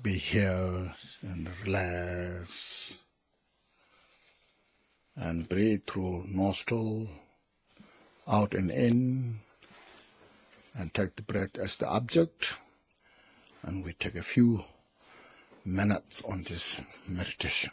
be here and relax and breathe through nostril, out and in, and take the breath as the object. And we take a few minutes on this meditation.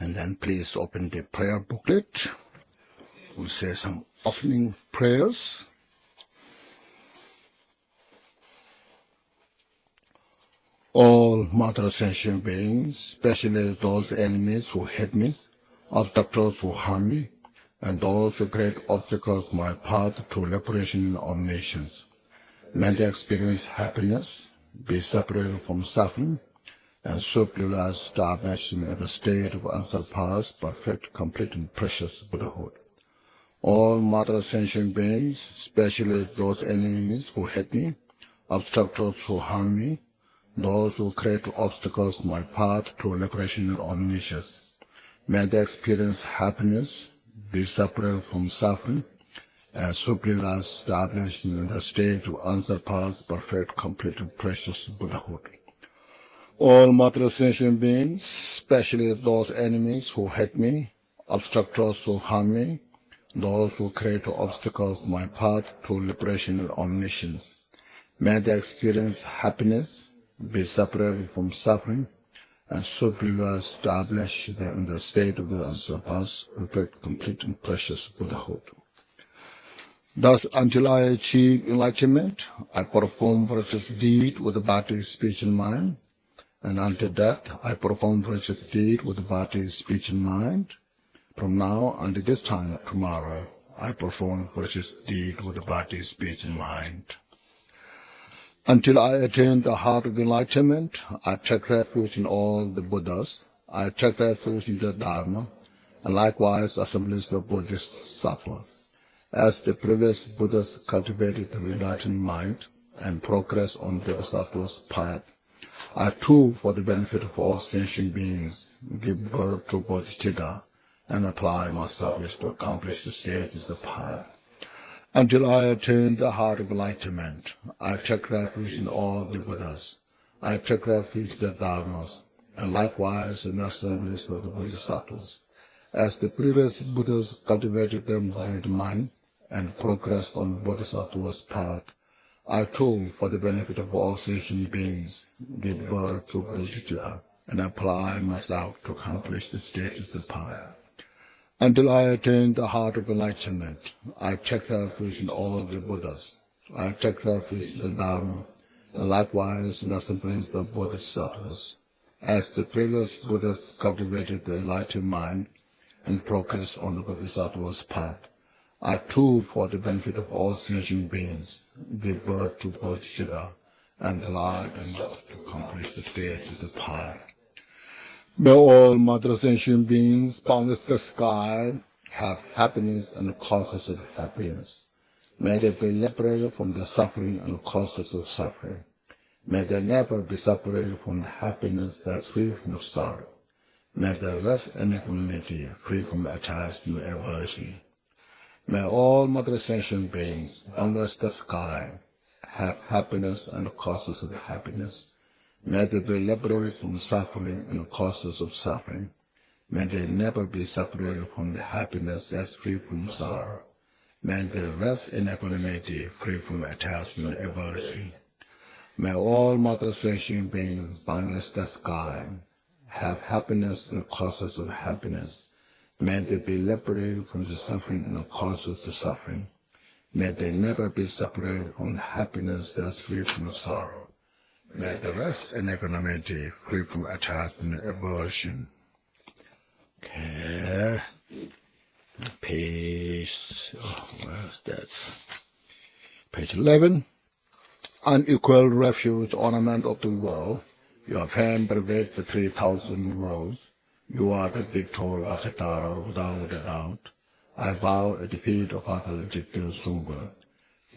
And then please open the prayer booklet. We'll say some opening prayers. All Mother Sentient beings, especially those enemies who hate me, obstructors who harm me, and those who create obstacles on my path to liberation of nations, may they experience happiness, be separated from suffering, and so realize starvation in the state of unsurpassed, perfect, complete, and precious Buddhahood. All Mother Sentient beings, especially those enemies who hate me, obstructors who harm me, those who create obstacles on my path to liberation of nations, may they experience happiness, be separated from suffering, and so realize established in the state of unsurpassed, perfect, complete, and precious Buddhahood. All material sentient beings, especially those enemies who hate me, obstructors who harm me, those who create obstacles on my path to liberation and omniscience, may they experience happiness, be separated from suffering, and so be established in the state of the unsurpassed, perfect, complete, and precious Buddhahood. Thus, until I achieve enlightenment, I perform virtuous deed with the body, speech, and mind. And until death, I perform virtuous deed with the body, speech, and mind. From now until this time tomorrow, I perform virtuous deed with the body, speech, and mind. Until I attain the heart of enlightenment, I take refuge in all the Buddhas. I take refuge in the Dharma, and likewise assemblies of Bodhisattvas. As the previous Buddhas cultivated the enlightened mind and progressed on the Bodhisattva's path, I too, for the benefit of all sentient beings, give birth to bodhicitta and apply my service to accomplish the stages of path. Until I attain the heart of enlightenment, I take refuge in all the Buddhas. I take refuge in the Dharmas, and likewise in the assemblies of the Bodhisattvas. As the previous Buddhas cultivated their mind and progressed on Bodhisattva's path, I too, for the benefit of all sentient beings, give birth to bodhicitta and apply myself to accomplish the stages of path. Until I attain the heart of enlightenment, I take refuge in all the Buddhas. I take refuge in the Dharma, and likewise in the assemblies of the Bodhisattvas. As the previous Buddhas cultivated the enlightened mind and progressed on the Bodhisattva's path, I too, for the benefit of all sentient beings, give birth to bodhicitta and allow them to accomplish the stage of the path. May all material sentient beings boundless the sky have happiness and causes of happiness. May they be liberated from the suffering and causes of suffering. May they never be separated from the happiness that's free from sorrow. May they rest in equanimity, free from attachment and aversion. May all material sentient beings, boundless the sky, have happiness and causes of happiness. May they be liberated from suffering and causes of suffering. May they never be separated from the happiness that's free from sorrow. May they rest in equanimity, free from attachment and aversion. May all material sentient beings, boundless the sky, have happiness and causes of happiness. May they be liberated from the suffering and the causes of suffering. May they never be separated from the happiness that's free from sorrow. May they rest in equanimity, free from attachment and aversion. Okay. Page, where's that? Page 11. Unequal refuge, ornament of the world. Your fame pervades the 3,000 worlds. You are the victor of the Tara without a doubt. I vow a defeat of other legitimate Sunga.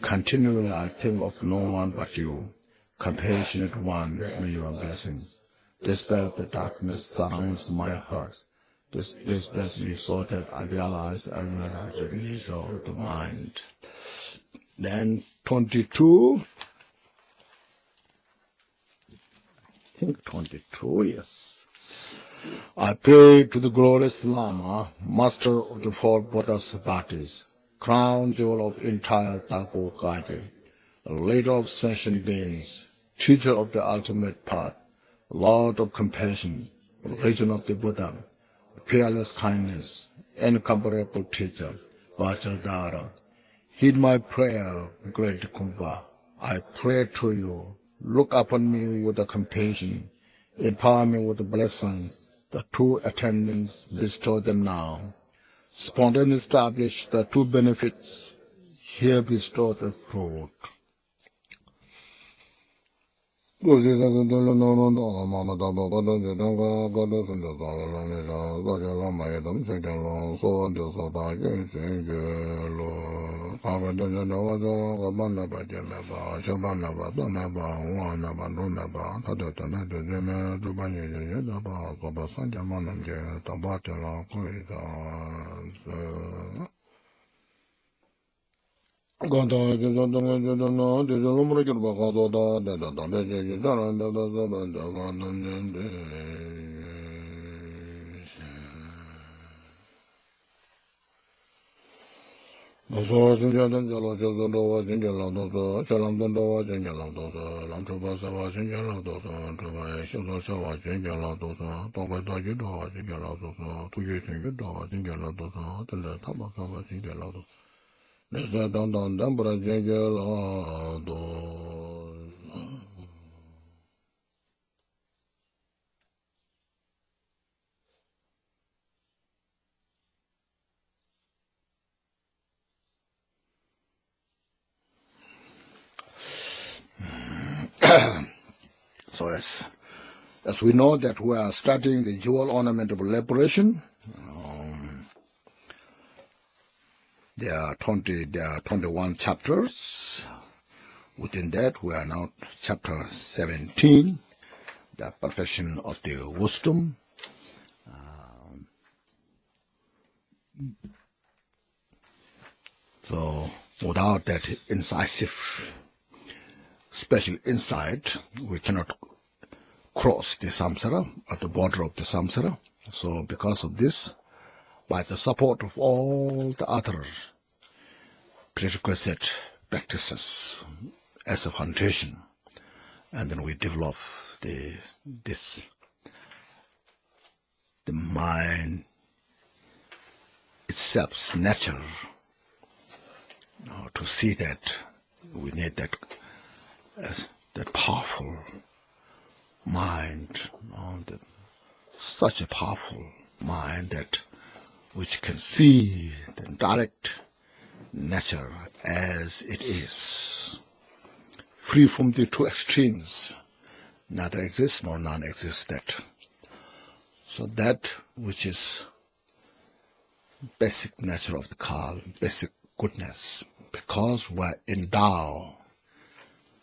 Continually I think of no one but you. Compassionate one, may your blessings. Dispel the darkness surrounds my heart. This blessing so that I realize I realize the nature of the mind. Then 22. I think 22, yes. I pray to the glorious Lama, master of the four Bodhisattvas, crown jewel of entire Drikung Kagyu, leader of sentient beings, teacher of the ultimate path, Lord of compassion, origin of the Buddha, fearless kindness, incomparable teacher, Vajradhara. Heed my prayer, great Kumbha. I pray to you, look upon me with the compassion, empower me with the blessings, the two attendants, bestow them now. Spontaneously establish the two benefits, here bestow the fruit. So as we know that we are studying the JOL ornament of liberation, there are 21 chapters. Within that, we are now chapter 17, the perfection of the wisdom. So without that incisive, special insight, we cannot cross the samsara, at the border of the samsara. So because of this, by the support of all the other prerequisite practices as a foundation, and then we develop the mind itself's nature. To see that, we need that powerful mind, such a powerful mind that which can see the direct nature as it is, free from the two extremes, neither exists nor non-existent. So that which is basic nature of the Kal, basic goodness, because we are endowed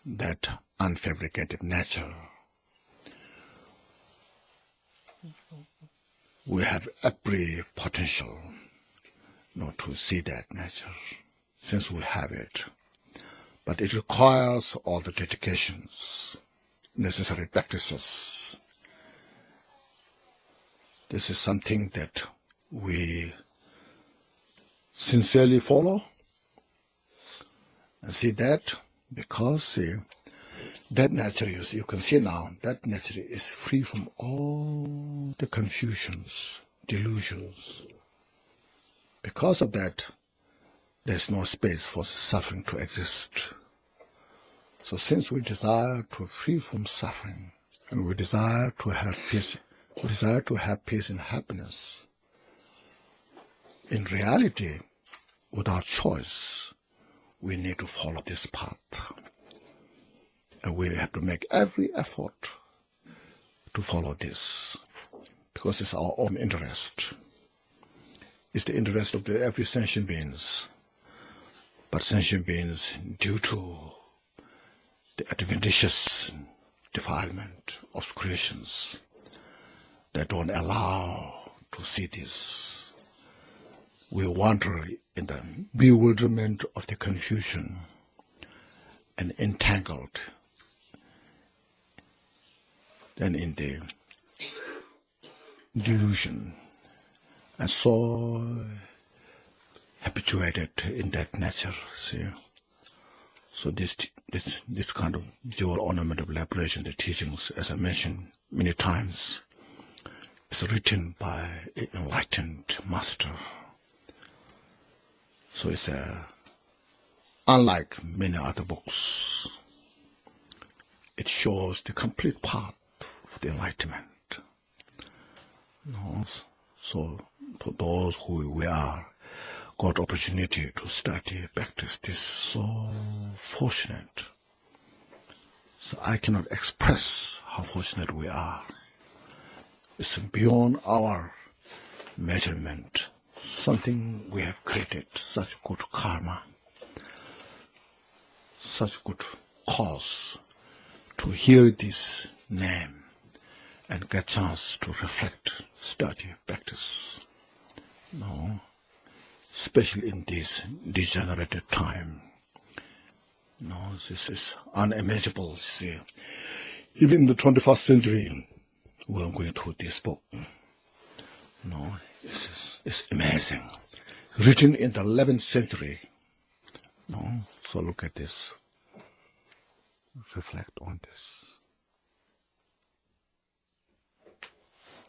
that unfabricated nature, we have every potential to see that nature, since we have it. But it requires all the dedications, necessary practices. This is something that we sincerely follow and see that, because that nature, you can see now, that nature is free from all the confusions, delusions. Because of that, there's no space for suffering to exist. So since we desire to free from suffering, and we desire to have peace, and happiness, in reality, without choice, we need to follow this path. And we have to make every effort to follow this, because it's our own interest. It's the interest of every sentient beings. But sentient beings, due to the adventitious defilement of creations, they don't allow to see this. We wander in the bewilderment of the confusion and entangled then in the delusion, and so habituated in that nature. See, so this kind of JOL ornament of liberation, the teachings, as I mentioned many times, is written by an enlightened master. So it's unlike many other books. It shows the complete path of the enlightenment. So for those who we are got opportunity to study, practice this, so fortunate. So I cannot express how fortunate we are. It's beyond our measurement. Something we have created, such good karma, such good cause to hear this name and get chance to reflect, study, practice. Especially in this degenerated time, No, this is unimaginable. See, even in the 21st century, we're going through this book. No, it's amazing. Written in the 11th century. No, so look at this. Reflect on this.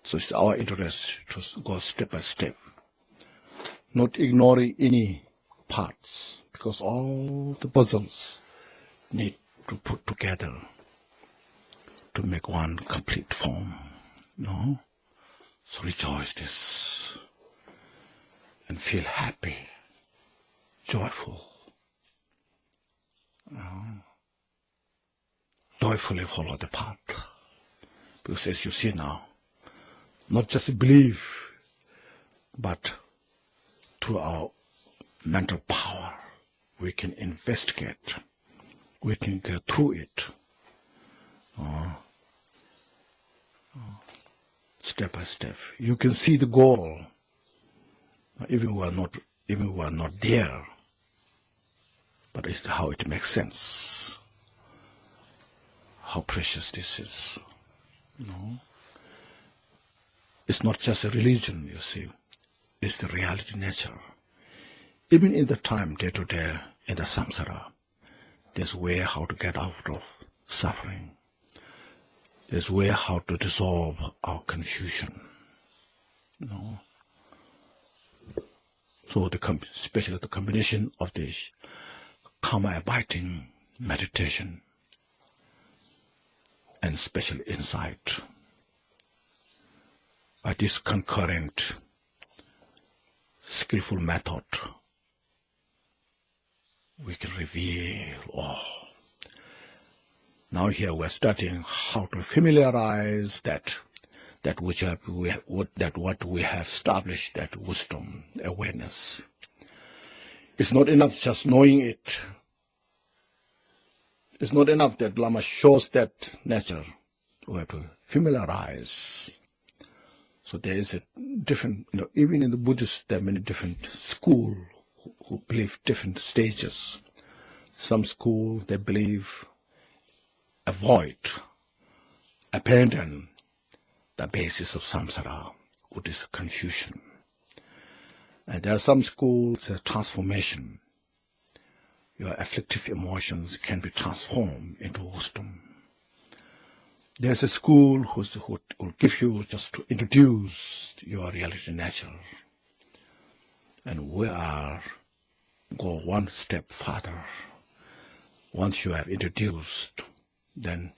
So it's our interest to go step by step, not ignoring any parts, because all the puzzles need to put together to make one complete form. No? So rejoice this and feel happy, joyful. Joyfully follow the path. Because as you see now, not just believe, but through our mental power, we can investigate, we can go through it, step by step. You can see the goal, even we are not there, but it's how it makes sense, how precious this is. No? It's not just a religion, you see. It's the reality nature. Even in the time, day to day, in the samsara, there's a way how to get out of suffering. There's a way how to dissolve our confusion. No? So especially the combination of this karma abiding meditation and special insight, by this concurrent, skillful method, we can reveal all. Now here we're studying how to familiarize that what we have established, that wisdom, awareness. It's not enough just knowing it. It's not enough that Lama shows that nature. We have to familiarize. So there is a different, even in the Buddhists, there are many different schools who believe different stages. Some school, they believe avoid, abandon the basis of samsara, which is confusion. And there are some schools, transformation. Your afflictive emotions can be transformed into wisdom. There's a school who will give you just to introduce your reality nature. And we go one step further. Once you have introduced, then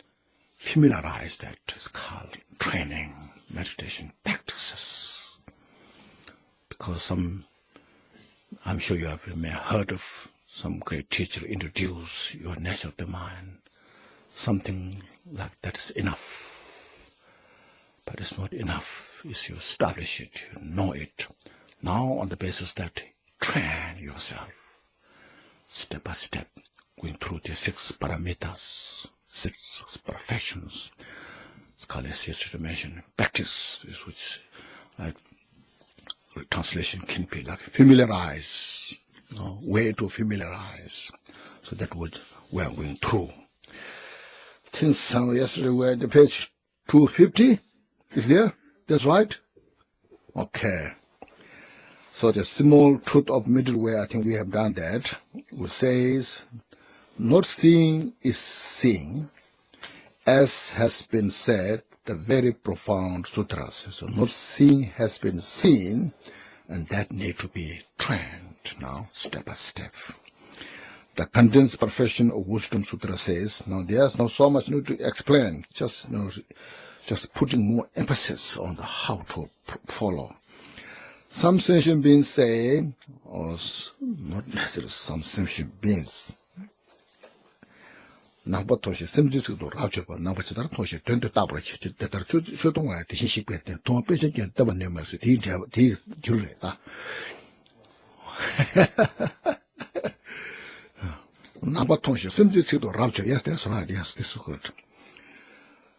familiarize that. It's called training, meditation practices. Because I'm sure you have heard of some great teacher introduce your nature of the mind. Something like that is enough. But it's not enough. It's you establish it, you know it. Now on the basis that train yourself, step by step, going through the 6 paramitas, 6 perfections. It's called a dimension practice, which translation can be like familiarize, way to familiarize. So that what we are going through. Since yesterday we were at the page 250, is there? That's right? Okay. So the small truth of middle way, I think we have done that. It says, not seeing is seeing, as has been said, the very profound sutras. So not seeing has been seen, and that need to be trained now, step by step. The condensed perfection of wisdom sutra says, now there's not so much need to explain, just putting more emphasis on how to follow. Some sentient beings say, or not necessarily some sentient beings, Nangpa Toshi, Simjitsudo Rajaba, Nangpa Toshi, 20 Tabra, that are Shotonga, the Shishipet, Tom Patient, and Taban Numbers, the Julieta. Nangpa Toshi, Simjitsudo Raja, yes, that's right, yes, this is good.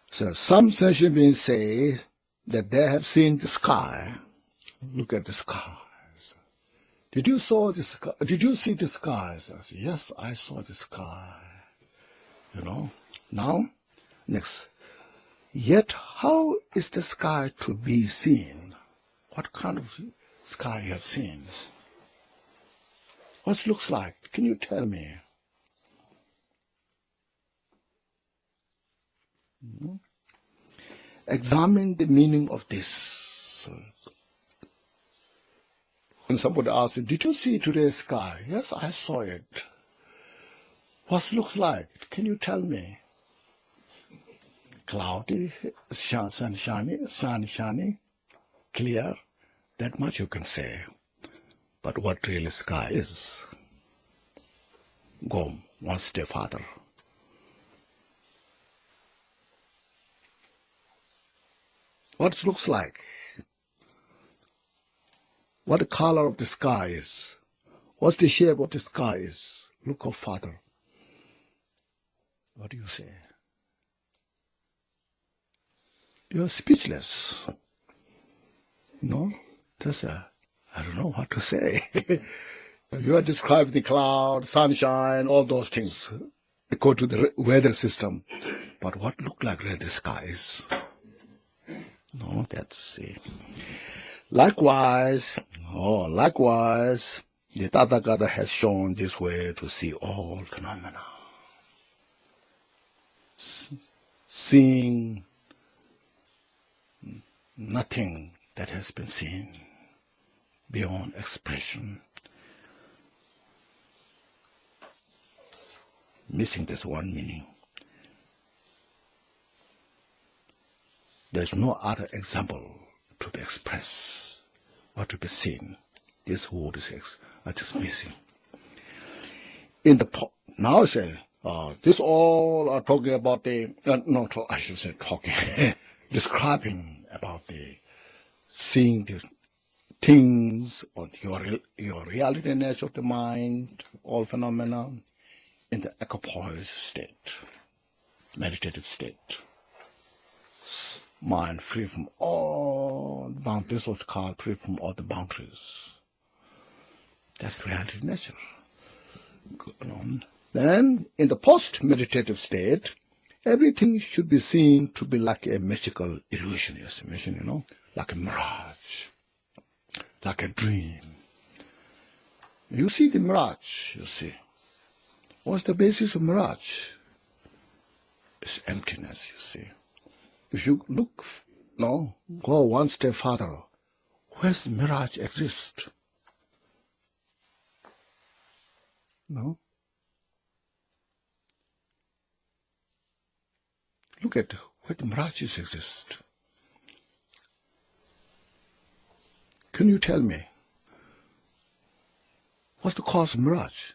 So some sentient beings say that they have seen the sky. Look at the skies. Did you saw the sky? Did you see the skies? I said, yes, I saw the sky. Now, next. Yet, how is the sky to be seen? What kind of sky you have seen? What it looks like? Can you tell me? Examine the meaning of this. When somebody asks you, did you see today's sky? Yes, I saw it. What it looks like? Can you tell me? Cloudy, sunshiny, clear. That much you can say. But what really sky is? Go one step further. What it looks like? What the color of the sky is? What's the shape of the sky is? Look up further. What do you say? You're speechless. No? I don't know what to say. You are describing the cloud, sunshine, all those things according to the weather system. But what look like really the skies? No, that's it. Likewise, the Tathagata has shown this way to see all phenomena. Seeing nothing that has been seen beyond expression. Missing this one meaning. There's no other example to be expressed or to be seen. This word is just missing. Now say, this all are talking about describing about the seeing the things or your reality nature of the mind, all phenomena in the equipoise state, meditative state. Mind free from all boundaries, what's called free from all the boundaries. That's reality nature. Then, in the post-meditative state, everything should be seen to be like a magical illusion, like a mirage, like a dream. You see the mirage, you see. What's the basis of mirage? It's emptiness, you see. If you look, go one step further, where's the mirage exist? No? Look at where the mirages exist. Can you tell me? What's the cause of mirage?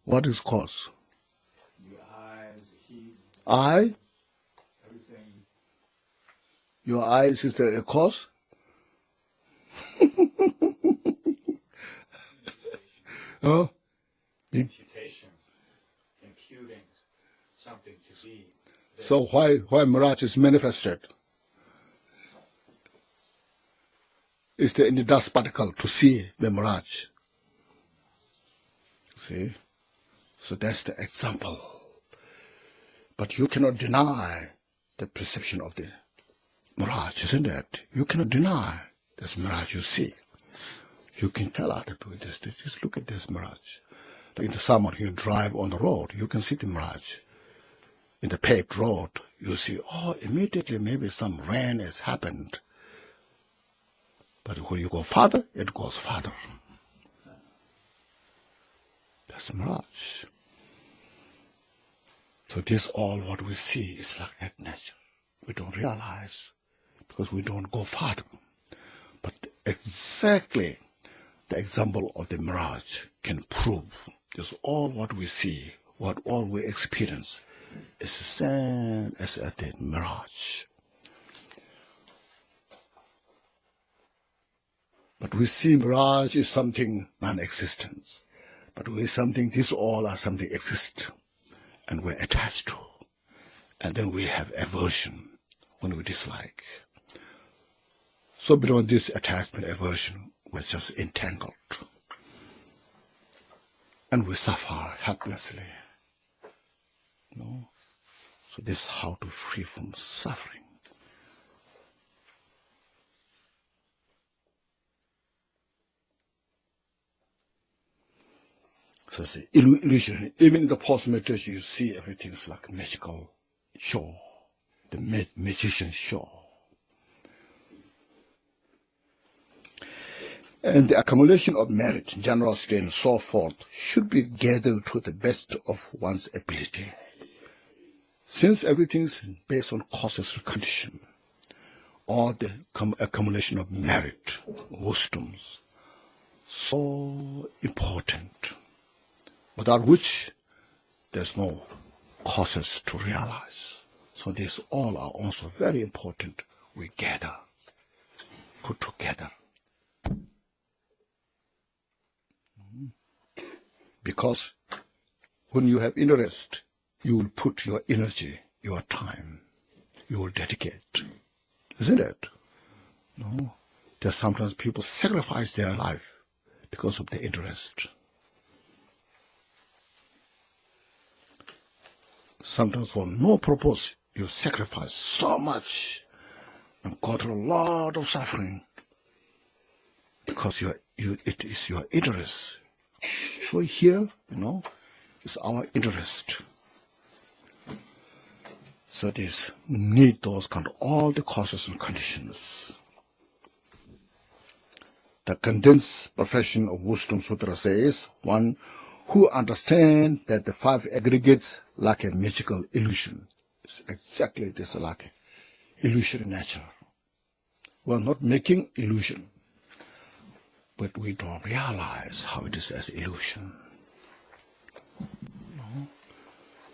What is cause? The eye, the heat. Eye? Everything. Your eyes is the cause? Oh? Imputation. Imputing something to see. So why mirage is manifested? Is there any dust particle to see the mirage? See? So that's the example. But you cannot deny the perception of the mirage, isn't it? You cannot deny this mirage you see. You can tell other people this. Just look at this mirage. Like in the summer, you drive on the road, you can see the mirage. In the paved road, you see, immediately maybe some rain has happened. But when you go farther, it goes farther. That's mirage. So this all what we see is like that nature. We don't realize because we don't go farther. But exactly the example of the mirage can prove is all what we see, what all we experience is the same as the mirage. But we see mirage is something non-existent. But we something, this all are something exist. And we're attached to. And then we have aversion when we dislike. So beyond this attachment, aversion, we're just entangled. And we suffer helplessly. No? So this is how to free from suffering. So it's illusion. Even in the post-meditation, you see everything's like a magical show. The magician's show. And the accumulation of merit, generosity, and so forth should be gathered to the best of one's ability. Since everything is based on causes and condition, or the accumulation of merit, wisdoms, so important, without which there's no causes to realize. So these all are also very important. We gather, put together. Because when you have interest, you will put your energy, your time, you will dedicate. Isn't it? No. There's sometimes people sacrifice their life because of their interest. Sometimes for no purpose, you sacrifice so much and go through a lot of suffering because it is your interest. So here, it's our interest. So this need those kind of all the causes and conditions. The condensed perfection of Wisdom Sutra says, one who understands that the five aggregates like a magical illusion. It's exactly this, like illusion in nature. We're not making illusion, but we don't realize how it is as illusion. No?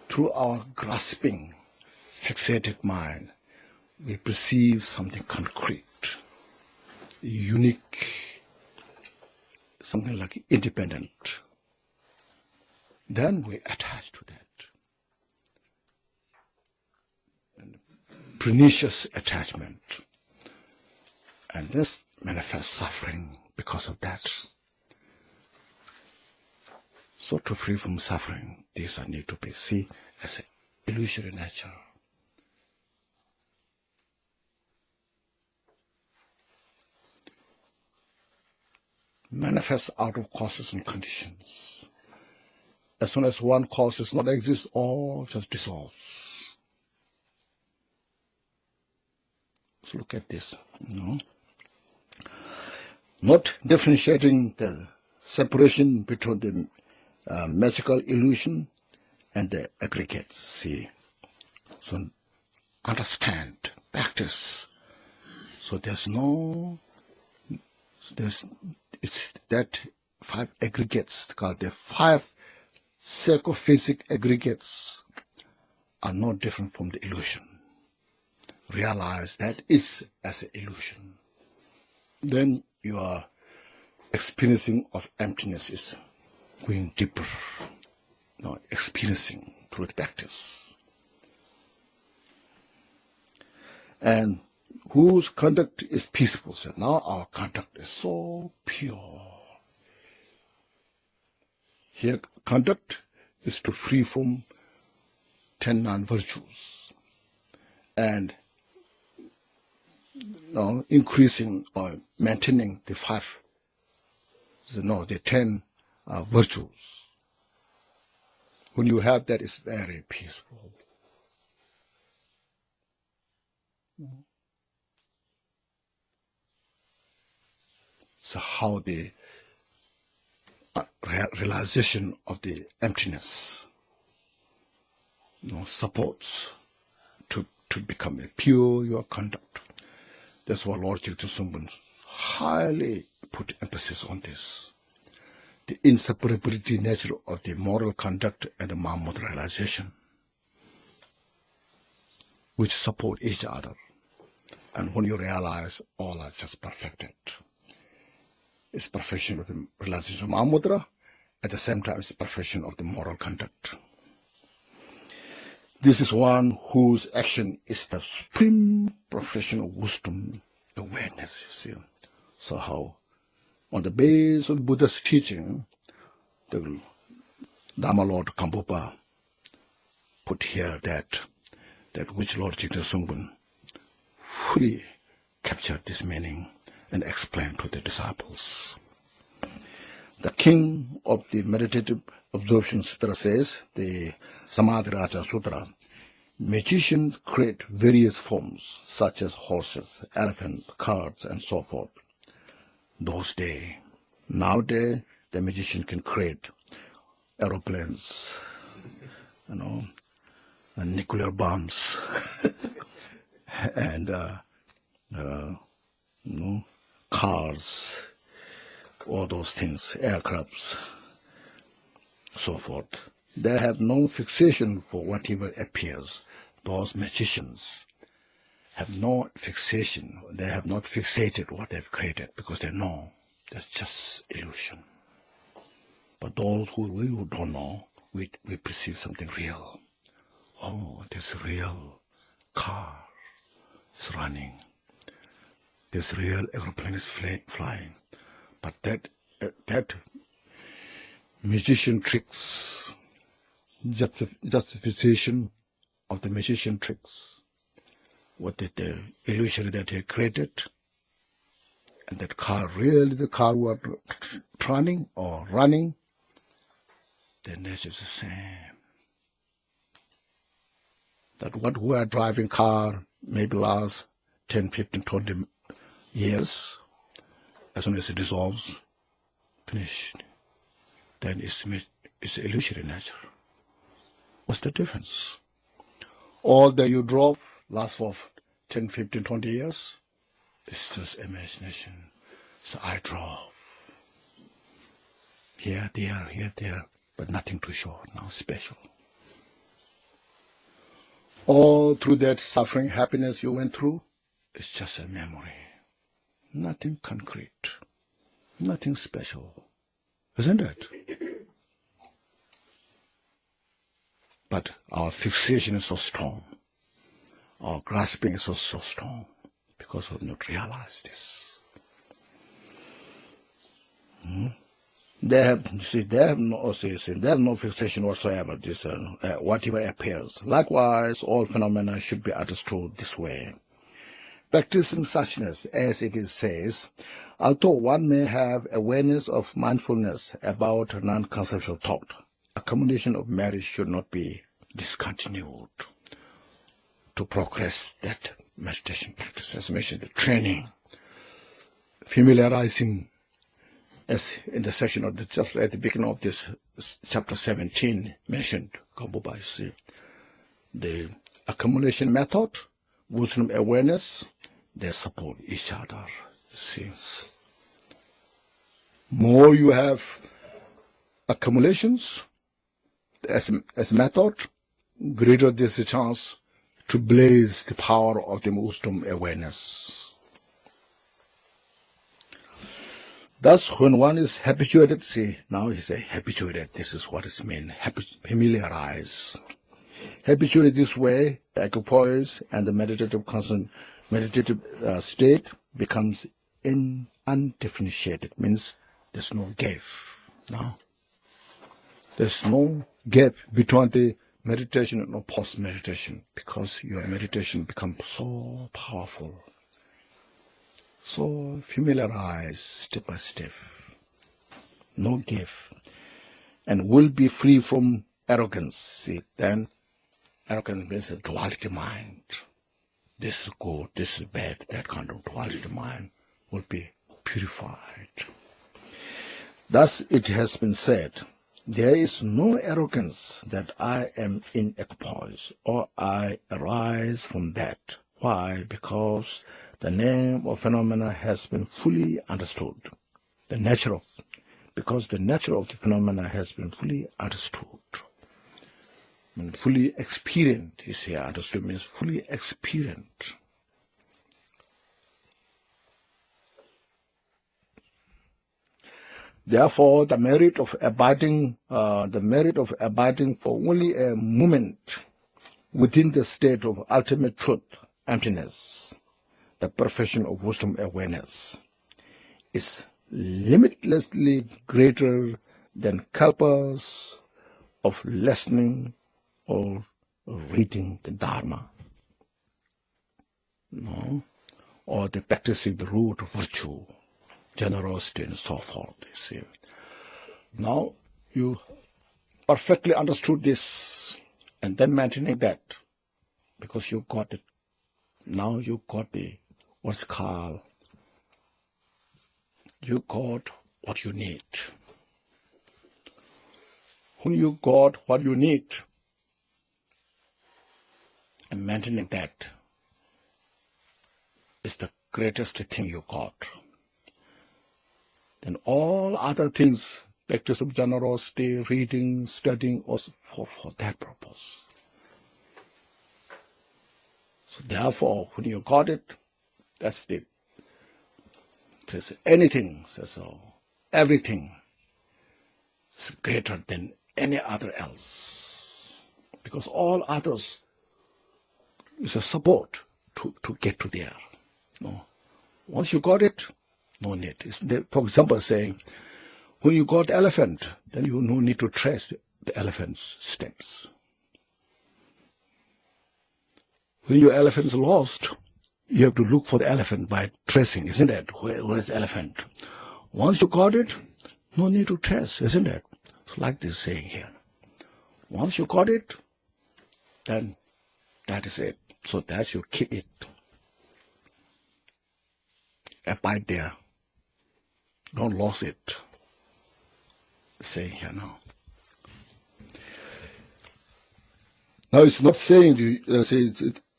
Through our grasping, fixated mind, we perceive something concrete, unique, something like independent. Then we attach to that. And pernicious attachment. And this manifests suffering because of that. So to free from suffering, these need to be seen as an illusory nature. Manifests out of causes and conditions. As soon as one cause does not exist, all just dissolves. So look at this, Not differentiating the separation between the magical illusion and the aggregates. See, so understand, practice. So it's that five aggregates called the five psychophysic aggregates are not different from the illusion. Realize that is as an illusion. Then your experiencing of emptiness is going deeper. Experiencing through the practice. And whose conduct is peaceful. So now our conduct is so pure. Here, conduct is to free from 10 non-virtues and increasing or maintaining the 10 virtues. When you have that, it's very peaceful. So how the realization of the emptiness supports to become a pure your conduct. That's why Lord Gyaltshen highly put emphasis on this. The inseparability nature of the moral conduct and the Mahamudra realization, which support each other. And when you realize all are just perfected, it's perfection of the realization of Mahamudra, at the same time it's perfection of the moral conduct. This is one whose action is the supreme profession of wisdom, awareness, you see. So how On the basis of Buddha's teaching, the Dharma Lord Gampopa put here that which Lord Jigten Sungpa fully captured this meaning and explained to the disciples. The king of the Meditative Absorption Sutra says, the Samadhi Raja Sutra, magicians create various forms such as horses, elephants, carts, and so forth. Those days. Nowadays, the magician can create aeroplanes, and nuclear bombs, and cars, all those things, aircrafts, so forth. They have no fixation for whatever appears. Those magicians have no fixation. They have not fixated what they've created because they know that's just illusion. But those who don't know, we perceive something real. Oh, this real car is running. This real aeroplane is flying. But that magician tricks, justification of the magician tricks, what did the illusion that he created, and that car, really the car was running, the nature is the same. That what we are driving car maybe last 10, 15, 20 years, as soon as it dissolves, finished, then it's illusory nature. What's the difference? All that you drove last for 10, 15, 20 years, it's just imagination. So I drove. Here, there, but nothing to show, no special. All through that suffering, happiness you went through, it's just a memory. Nothing concrete, nothing special. Isn't it? But our fixation is so strong. Our grasping is so strong because we have not realized this. They have no fixation whatsoever. This whatever appears. Likewise, all phenomena should be understood this way. Practicing suchness, as it is says, although one may have awareness of mindfulness about non-conceptual thought, accumulation of merit should not be discontinued to progress that meditation practice. As mentioned, the training, familiarizing, as in the section of just at the beginning of this chapter 17 mentioned, Gampopa, see, the accumulation method, wisdom awareness, they support each other. See, more you have accumulations as method, greater is the chance to blaze the power of the wisdom awareness. Thus, when one is habituated, see, now he say habituated, this is what it means, familiarize. Habituated this way, the equipoise and the meditative state becomes undifferentiated, means there's no gap. No? There's no gap between the meditation and post-meditation, because your meditation becomes so powerful, so familiarized step by step, no gap, and will be free from arrogance. See, then arrogance means a duality mind. This is good, this is bad, that kind of duality mind will be purified. Thus it has been said, there is no arrogance that I am in equipoise, or I arise from that. Why? Because the name of phenomena has been fully understood. Because the nature of the phenomena has been fully understood. When fully experienced is here, understood means fully experienced. Therefore, the merit of abiding for only a moment within the state of ultimate truth, emptiness, the perfection of wisdom awareness, is limitlessly greater than kalpas of listening or reading the Dharma, no? Or the practicing the root of virtue, generosity and so forth, you see. Now you perfectly understood this and then maintaining that because you got it. Now you got what's called, you got what you need. When you got what you need and maintaining that is the greatest thing you got. Then all other things, practice of generosity, reading, studying, also for that purpose. So therefore, when you got it, that's says anything, says so, everything is greater than any other else. Because all others is a support to get to there. No. Once you got it, no need. For example, saying, when you got elephant, then you no need to trace the elephant's steps. When your elephant is lost, you have to look for the elephant by tracing, isn't it? Where is the elephant? Once you got it, no need to trace, isn't it? So like this saying here. Once you got it, then that is it. So that you keep it. Abide there. Don't lose it. Saying here now. Now it's not saying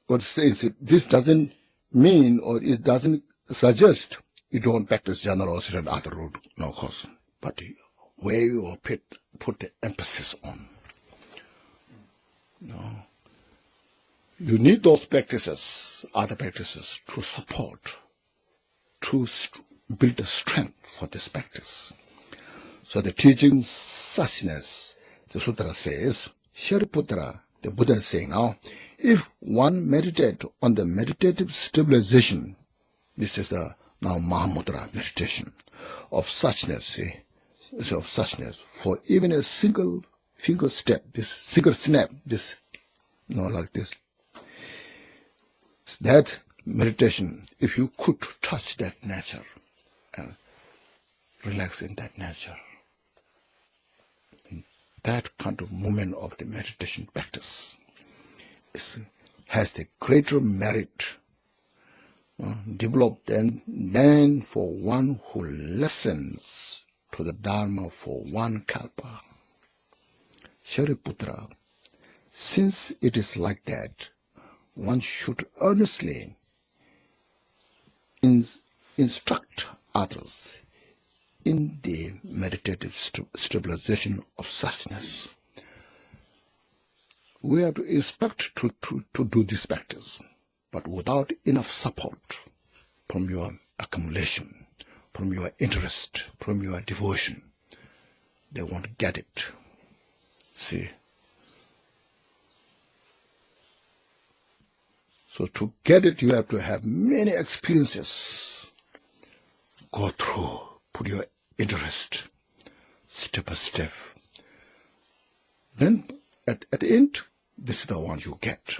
what says this doesn't mean or it doesn't suggest you don't practice generosity and other root, no course. But where you put the emphasis on. No. You need those practices, other practices, to support, to build the strength for this practice. So the teaching suchness, the sutra says, Shariputra, the Buddha is saying now, if one meditate on the meditative stabilization, this is the now Mahamudra meditation of suchness, see, of suchness, for even a single finger step, this single snap, this, like this. That meditation, if you could touch that nature, relax in that nature, that kind of movement of the meditation practice has the greater merit developed than for one who listens to the Dharma for one kalpa. Shariputra, since it is like that, one should earnestly instruct others in the meditative stabilization of suchness. We are to instruct to do this practice, but without enough support from your accumulation, from your interest, from your devotion, they won't get it. See? So to get it, you have to have many experiences. Go through, put your interest, step by step. Then at the end, this is the one you get.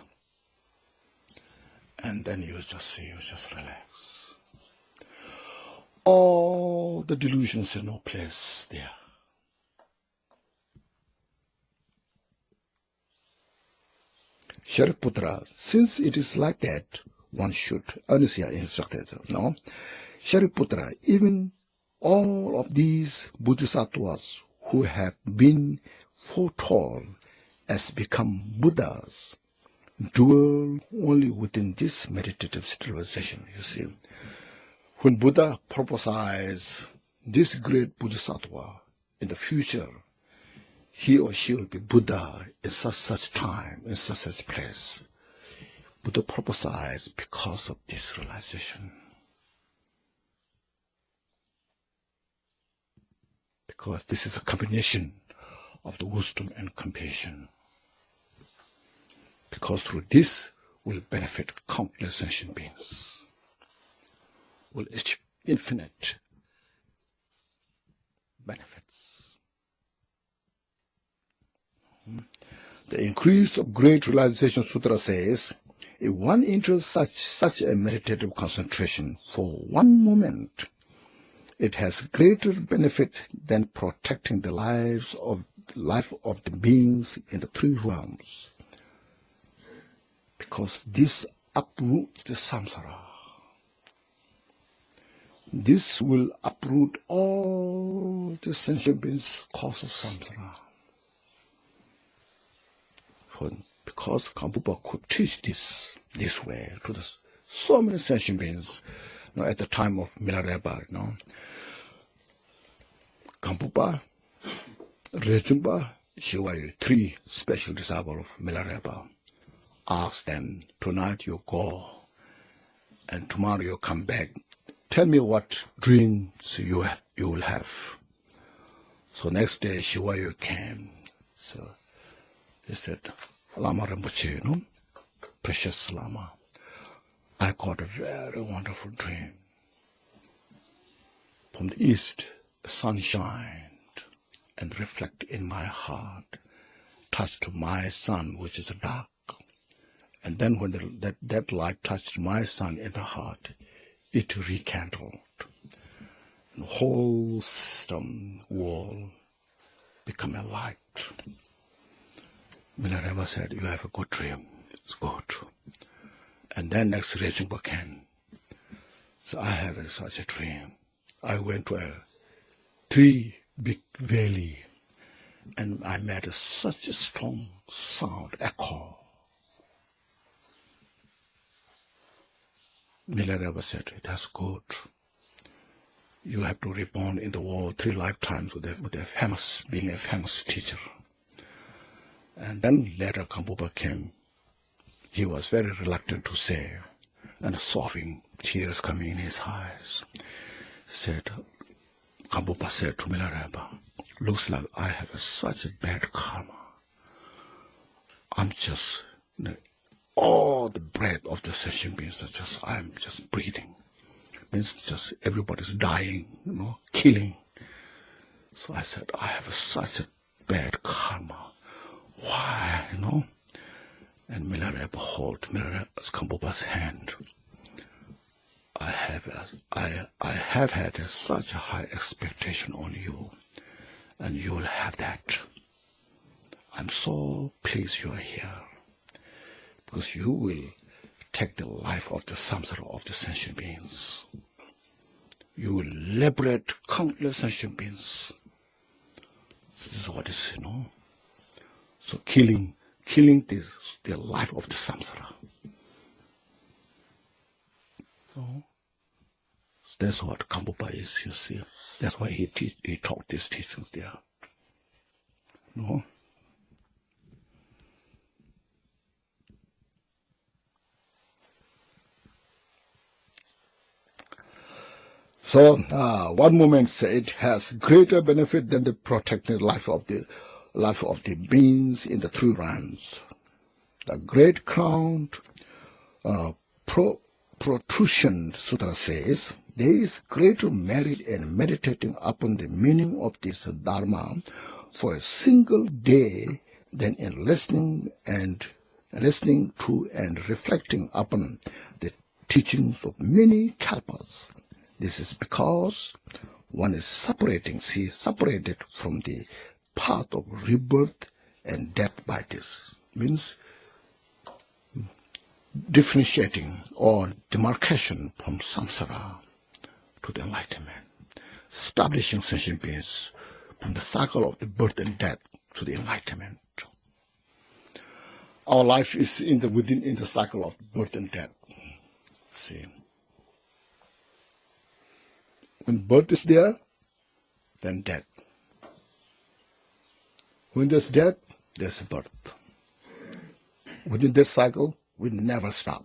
And then you just relax. All the delusions have no place there. Shariputra, since it is like that, one should earnestly instruct it. No? Shariputra, even all of these bodhisattvas who have been foretold as become Buddhas dwell only within this meditative stabilization, you see. When Buddha prophesies this great bodhisattva in the future, he or she will be Buddha in such time, in such place. Buddha prophesies because of this realization. Because this is a combination of the wisdom and compassion. Because through this will benefit countless sentient beings, will achieve infinite benefits. The Increase of Great Realization Sutra says, if one enters such a meditative concentration for one moment, it has greater benefit than protecting the life of the beings in the three realms, because this uproots the samsara. This will uproot all the sentient beings' cause of samsara. Because Gampopa could teach this way to so many sentient beings, at the time of Milarepa, Gampopa, Rejumpa, Shivayu, three special disciples of Milarepa, asked them, tonight you go, and tomorrow you come back. Tell me what dreams you will have. So next day Shivayu came. So he said, Lama Rinpoché, precious Lama, I got a very wonderful dream. From the east, the sun shined and reflected in my heart, touched my sun, which is dark. And then when that light touched my sun in the heart, it rekindled. And the whole system wall became a light. Milarepa said, you have a good dream. It's good. And then next Rejumpa came. So I have such a dream. I went to a three big valley, and I made such a strong sound, echo. Milarepa said, that's good. You have to reborn in the world 3 lifetimes with being a famous teacher. And then later Gampopa came. He was very reluctant to say, and sobbing, tears coming in his eyes. Gampopa said to Milarepa, looks like I have such a bad karma. I'm just, all the breath of the sentient beings I'm just breathing. Means just everybody's dying, killing. So I said, I have such a bad karma. Why, And Milarepa held Gampopa's hand. I have had such a high expectation on you, and you'll have that. I'm so pleased you are here, because you will take the life of the samsara of the sentient beings. You will liberate countless sentient beings. This is what is, So killing the life of the samsara. So that's what Gampopa is, you see. That's why he taught these teachings there. So one moment said it has greater benefit than the protected life of the beings in the three realms. The great crowned protrusion sutra says there is greater merit in meditating upon the meaning of this dharma for a single day than in listening to and reflecting upon the teachings of many kalpas. This is because one is separated from the path of rebirth and death by this. Means differentiating or demarcation from samsara to the enlightenment. Establishing sentient beings from the cycle of the birth and death to the enlightenment. Our life is in the cycle of birth and death. See. When birth is there, then death. When there's death, there's birth. Within this cycle, we never stop.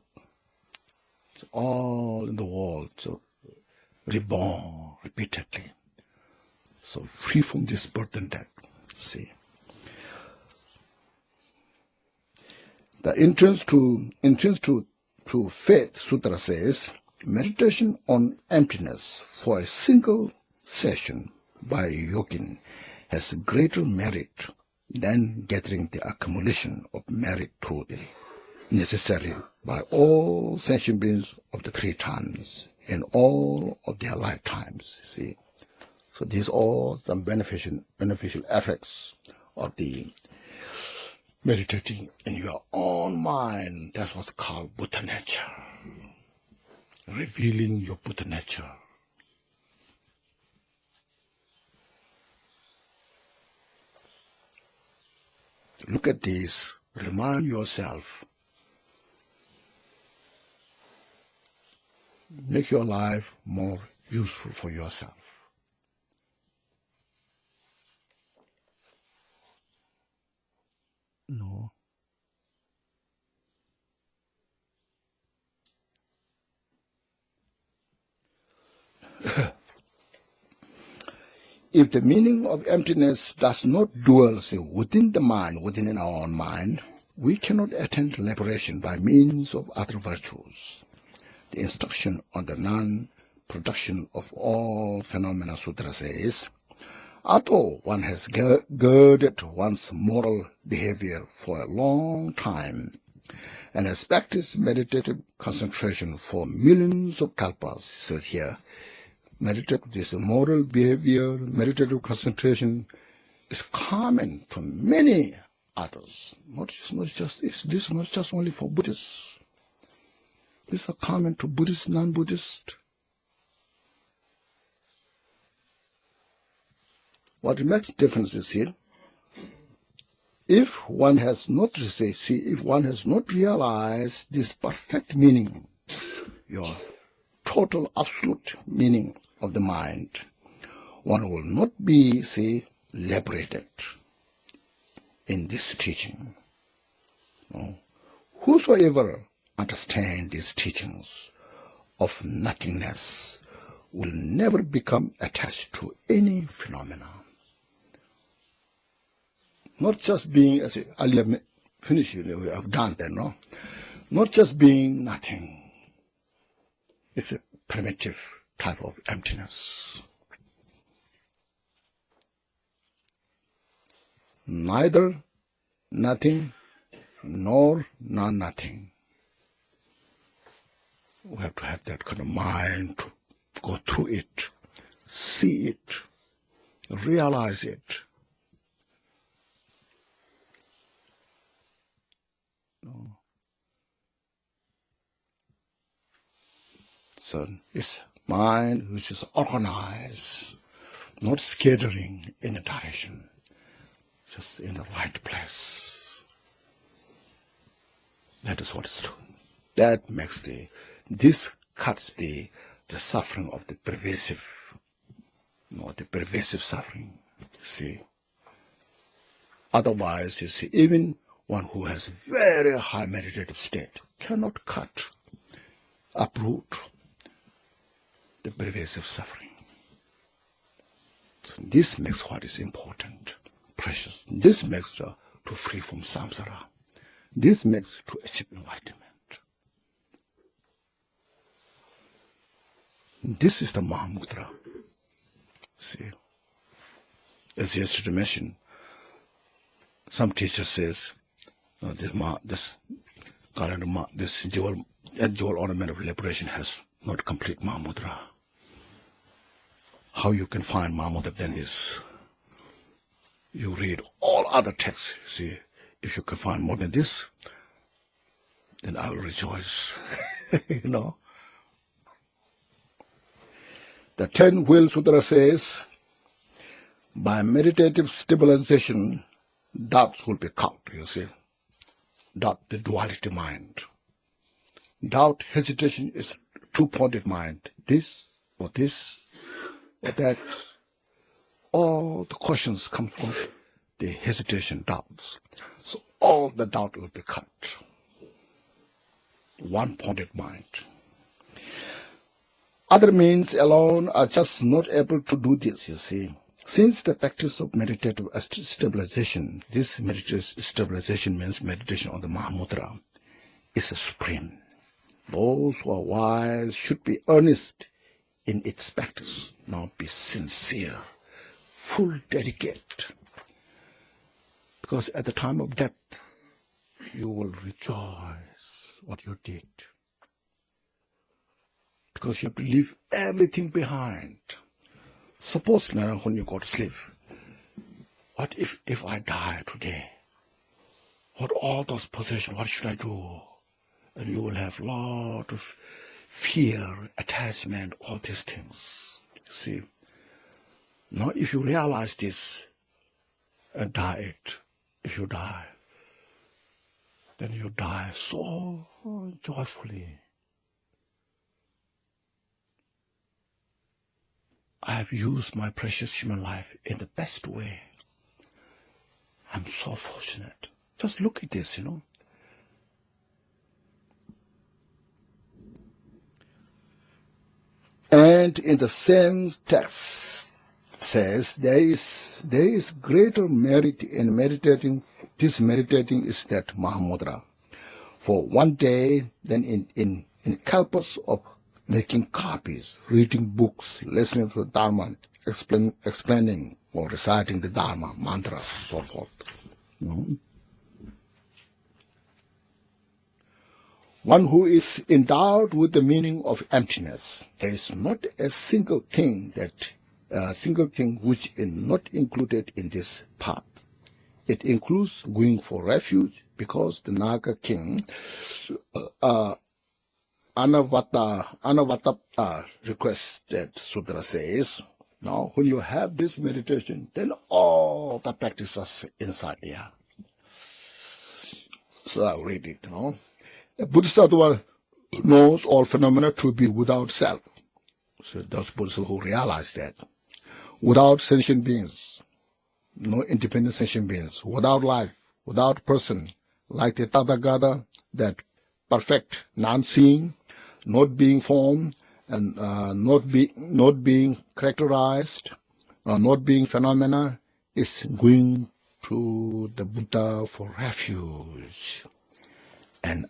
It's all in the world, so reborn repeatedly. So free from this birth and death. See. The entrance to faith sutra says, meditation on emptiness for a single session by a yogin has greater merit than gathering the accumulation of merit through the necessary by all sentient beings of the three times in all of their lifetimes. See, so these are all some beneficial effects of the meditating in your own mind. That's what's called Buddha nature, revealing your Buddha nature. Look at this, remind yourself, make your life more useful for yourself. No. If the meaning of emptiness does not dwell within the mind, within our own mind, we cannot attain liberation by means of other virtues. The instruction on the non-production of all phenomena sutra says, although one has girded one's moral behavior for a long time and has practiced meditative concentration for millions of kalpas, said here, this moral behavior, meditative concentration is common to many others. This is not just only for Buddhists. These are common to Buddhists, non-Buddhists. What makes difference is here, if one has not realized this perfect meaning, your total absolute meaning of the mind, one will not be, liberated in this teaching. No. Whosoever understands these teachings of nothingness will never become attached to any phenomena. Not just being, as I finished, we have done that, no? Not just being nothing. It's a primitive type of emptiness. Neither nothing nor non-nothing. We have to have that kind of mind to go through it, see it, realize it. No. So it's mind which is organized, not scattering in a direction, just in the right place. That is what is true. That makes this cuts the suffering of the pervasive, the pervasive suffering, see. Otherwise, you see, even one who has very high meditative state cannot uproot the pervasive suffering. So this makes what is important, precious. This makes to free from samsara. This makes to achieve enlightenment. This is the Mahamudra. See, as yesterday mentioned, some teacher says, this JOL Ornament of Liberation has not complete Mahamudra. How you can find Mahamudra then is, you read all other texts. See, if you can find more than this, then I will rejoice. The 10 Wheel Sutra says, by meditative stabilization, doubts will be cut, you see. Doubt, the duality mind. Doubt, hesitation is two-pointed mind. This or that. All the questions come from the hesitation, doubts. So all the doubt will be cut. One-pointed mind. Other means alone are just not able to do this, you see. Since the practice of meditative stabilization, this meditative stabilization means meditation on the Mahamudra, is supreme. Those who are wise should be earnest in its practice, now be sincere, full dedicate. Because at the time of death, you will rejoice what you did. Because you have to leave everything behind. Suppose now when you go to sleep, what if I die today? What all those possessions, what should I do? And you will have a lot of fear, attachment, all these things. You see? Now if you realize this and die it, if you die, then you die so joyfully. I have used my precious human life in the best way. I'm so fortunate. Just look at this, And in the same text says there is greater merit in meditating. This meditating is that Mahamudra. For one day, then in kalpas of making copies, reading books, listening to the Dharma, explaining or reciting the Dharma, mantras, so forth. One who is endowed with the meaning of emptiness. There is not a single thing which is not included in this path. It includes going for refuge, because the Naga king, Anavata requested Sudra says, now when you have this meditation, then all the practices inside here. So I'll read it, A Bodhisattva knows all phenomena to be without self. So those Bodhisattvas who realize that. Without sentient beings, no independent sentient beings, without life, without person, like the Tathagata, that perfect, non-seeing, not being formed, and not being characterized, not being phenomena, is going to the Buddha for refuge. An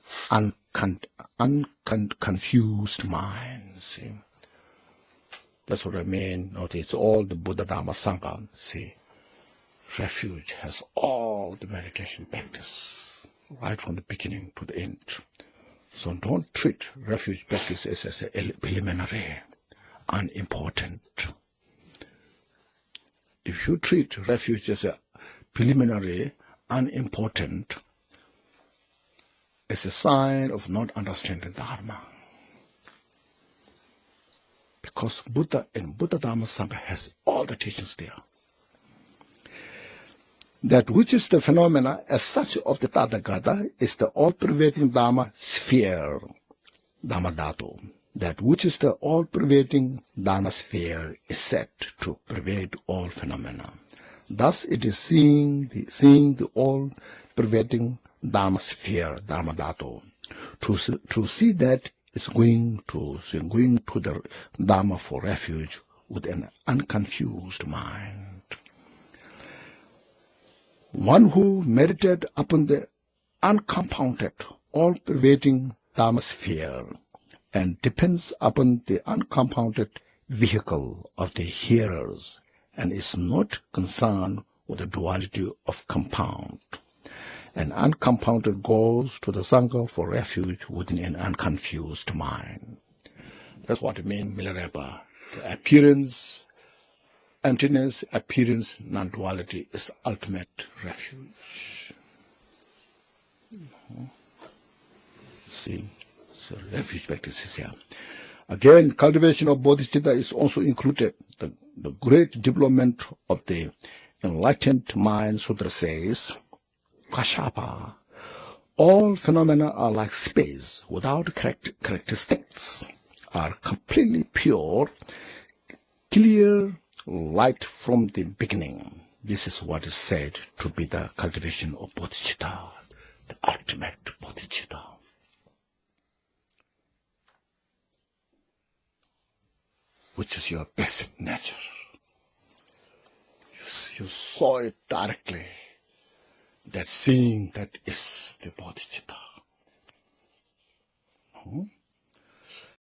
unconfused mind. See, that's what I mean. Notice all the Buddha Dhamma Sangha. See, refuge has all the meditation practice, right from the beginning to the end. So don't treat refuge practice as a preliminary, unimportant. If you treat refuge as a preliminary, unimportant, it's a sign of not understanding Dharma. Because Buddha and Buddha Dhamma Sangha has all the teachings there. That which is the phenomena as such of the Tathagata is the all-pervading Dharma sphere, Dhamma Dhatu. That which is the all-pervading Dharma sphere is said to pervade all phenomena. Thus it is seeing the all-pervading Dharma sphere, Dharma Dhatu. To see that is going to the Dharma for refuge with an unconfused mind. One who meditates upon the uncompounded, all-pervading Dharma sphere and depends upon the uncompounded vehicle of the hearers and is not concerned with the duality of compound. An uncompounded goes to the Sangha for refuge within an unconfused mind. That's what it means, Milarepa. The appearance, emptiness, appearance, non-duality is ultimate refuge. See, so refuge practice is here. Again, cultivation of bodhicitta is also included. The great development of the enlightened mind, Sutra says, Kashapa, all phenomena are like space without characteristics, are completely pure, clear light from the beginning. This is what is said to be the cultivation of bodhicitta, the ultimate bodhicitta. Which is your basic nature. You saw it directly. That seeing that is the bodhicitta.